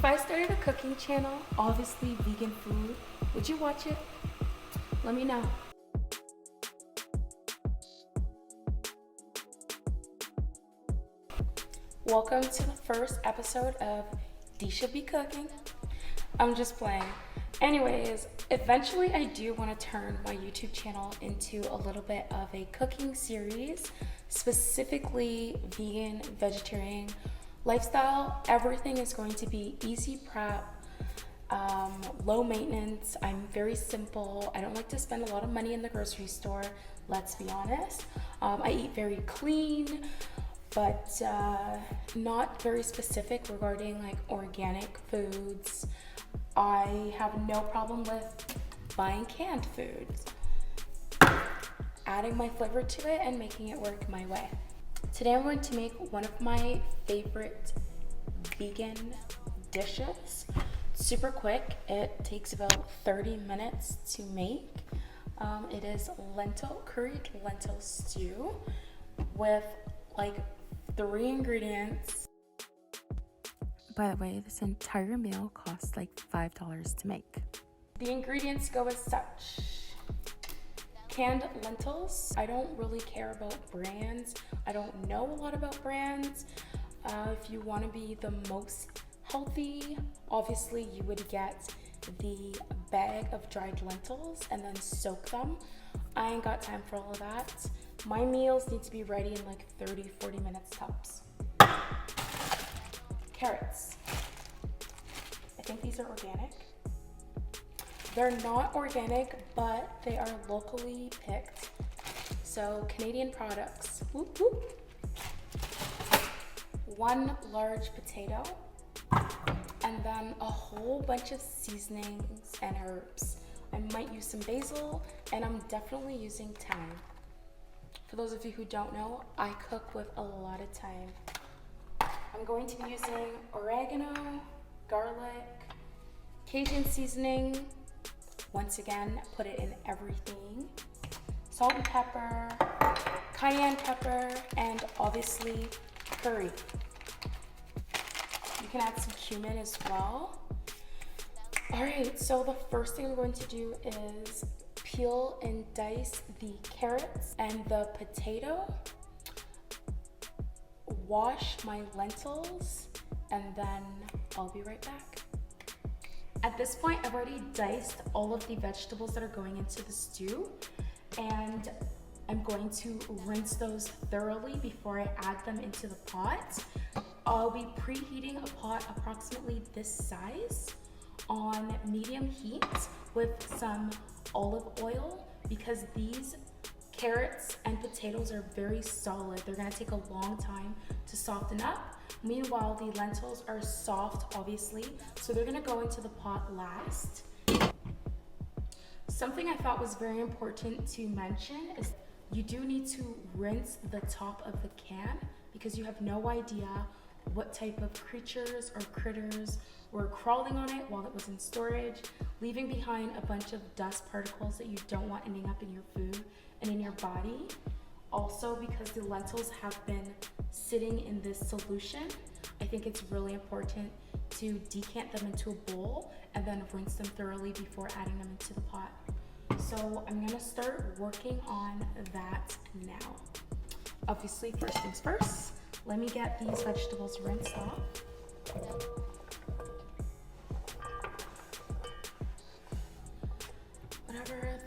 If I started a cooking channel, obviously vegan food, would you watch it? Let me know. Welcome to the first episode of D Should Be Cooking. I'm just playing. Anyways, eventually I do want to turn my YouTube channel into a little bit of a cooking series, specifically vegan, vegetarian lifestyle. Everything is going to be easy prep, low maintenance. I'm very simple. I don't like to spend a lot of money in the grocery store, let's be honest. I eat very clean, but not very specific regarding like organic foods. I have no problem with buying canned foods, adding my flavor to it and making it work my way. Today I'm going to make one of my favorite vegan dishes. Super quick, it takes about 30 minutes to make. It is curried lentil stew with like 3 ingredients. By the way, this entire meal costs like $5 to make. The ingredients go as such. Canned lentils. I don't really care about brands. I don't know a lot about brands. If you want to be the most healthy, obviously you would get the bag of dried lentils and then soak them. I ain't got time for all of that. My meals need to be ready in like 30-40 minutes tops. Carrots. I think these are organic. They're not organic, but they are locally picked. So Canadian products. Whoop, whoop. 1 large potato, and then a whole bunch of seasonings and herbs. I might use some basil, and I'm definitely using thyme. For those of you who don't know, I cook with a lot of thyme. I'm going to be using oregano, garlic, Cajun seasoning. Once again, put it in everything. Salt and pepper, cayenne pepper, and obviously curry. You can add some cumin as well. All right, so the first thing I'm going to do is peel and dice the carrots and the potato, wash my lentils, and then I'll be right back. At this point, I've already diced all of the vegetables that are going into the stew, and I'm going to rinse those thoroughly before I add them into the pot. I'll be preheating a pot approximately this size on medium heat with some olive oil, because these carrots and potatoes are very solid. They're gonna take a long time to soften up. Meanwhile, the lentils are soft, obviously, so they're gonna go into the pot last. Something I thought was very important to mention is you do need to rinse the top of the can, because you have no idea what type of creatures or critters were crawling on it while it was in storage, leaving behind a bunch of dust particles that you don't want ending up in your food and in your body. Also, because the lentils have been sitting in this solution, I think it's really important to decant them into a bowl and then rinse them thoroughly before adding them into the pot. So I'm gonna start working on that now. Obviously, first things first, let me get these vegetables rinsed off. Whatever.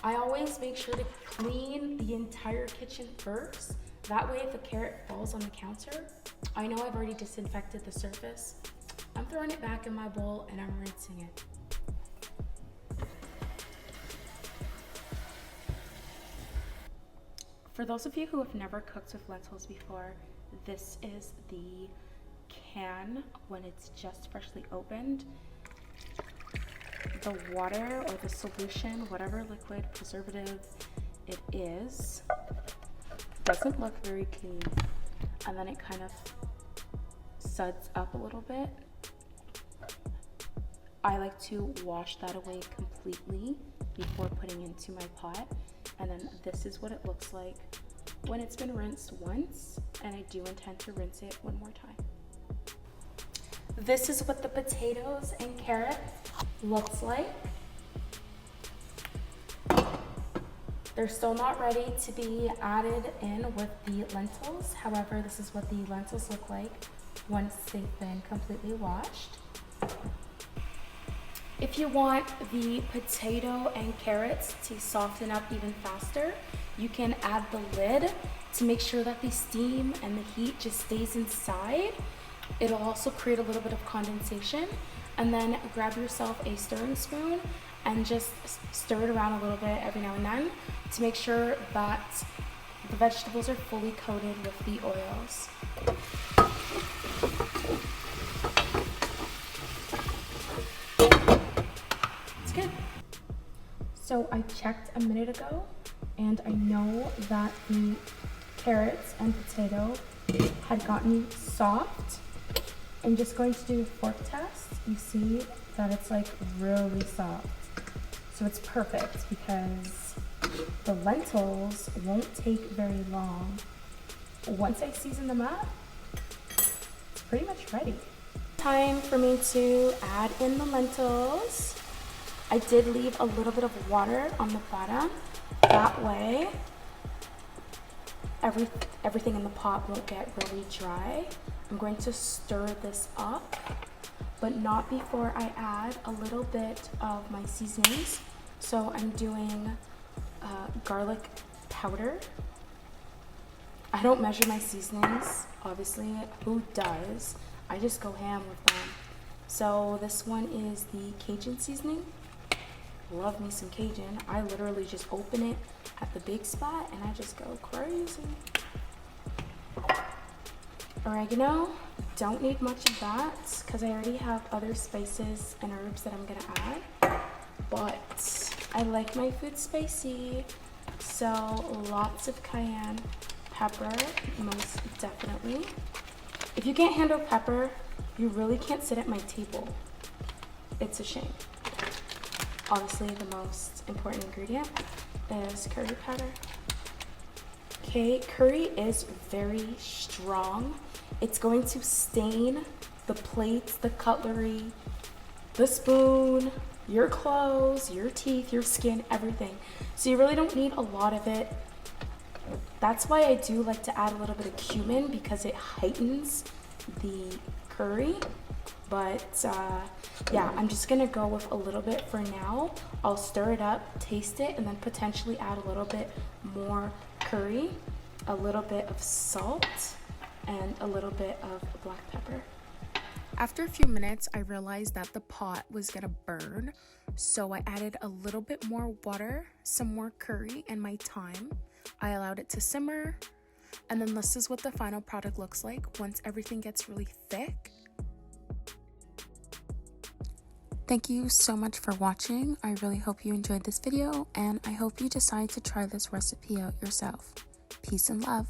I always make sure to clean the entire kitchen first. That way, if a carrot falls on the counter, I know I've already disinfected the surface. I'm throwing it back in my bowl and I'm rinsing it. For those of you who have never cooked with lentils before, this is the can when it's just freshly opened. The water or the solution, whatever liquid preservative it is, doesn't look very clean. And then it kind of suds up a little bit. I like to wash that away completely before putting into my pot. And then this is what it looks like when it's been rinsed once, and I do intend to rinse it one more time. This is what the potatoes and carrots looks like. They're still not ready to be added in with the lentils. However, this is what the lentils look like once they've been completely washed. If you want the potato and carrots to soften up even faster, you can add the lid to make sure that the steam and the heat just stays inside. It'll also create a little bit of condensation. And then grab yourself a stirring spoon and just stir it around a little bit every now and then to make sure that the vegetables are fully coated with the oils. It's good. So I checked a minute ago and I know that the carrots and potato had gotten soft. I'm just going to do a fork test. You see that it's like really soft. So it's perfect because the lentils won't take very long. Once I season them up, it's pretty much ready. Time for me to add in the lentils. I did leave a little bit of water on the bottom. That way, everything in the pot won't get really dry. I'm going to stir this up, but not before I add a little bit of my seasonings. So I'm doing garlic powder. I don't measure my seasonings, obviously. Who does? I just go ham with them. So this one is the Cajun seasoning. Love me some Cajun. I literally just open it at the big spot and I just go crazy. Oregano, don't need much of that because I already have other spices and herbs that I'm gonna add, but I like my food spicy, so lots of cayenne pepper, most definitely. If you can't handle pepper, you really can't sit at my table. It's a shame. Obviously, the most important ingredient is curry powder. Okay, curry is very strong. It's going to stain the plates, the cutlery, the spoon, your clothes, your teeth, your skin, everything. So you really don't need a lot of it. That's why I do like to add a little bit of cumin because it heightens the curry. But yeah, I'm just gonna go with a little bit for now. I'll stir it up, taste it, and then potentially add a little bit more curry, a little bit of salt, and a little bit of black pepper. After a few minutes, I realized that the pot was gonna burn, so I added a little bit more water, some more curry, and my thyme. I allowed it to simmer, and then this is what the final product looks like once everything gets really thick. Thank you so much for watching. I really hope you enjoyed this video, and I hope you decide to try this recipe out yourself. Peace and love.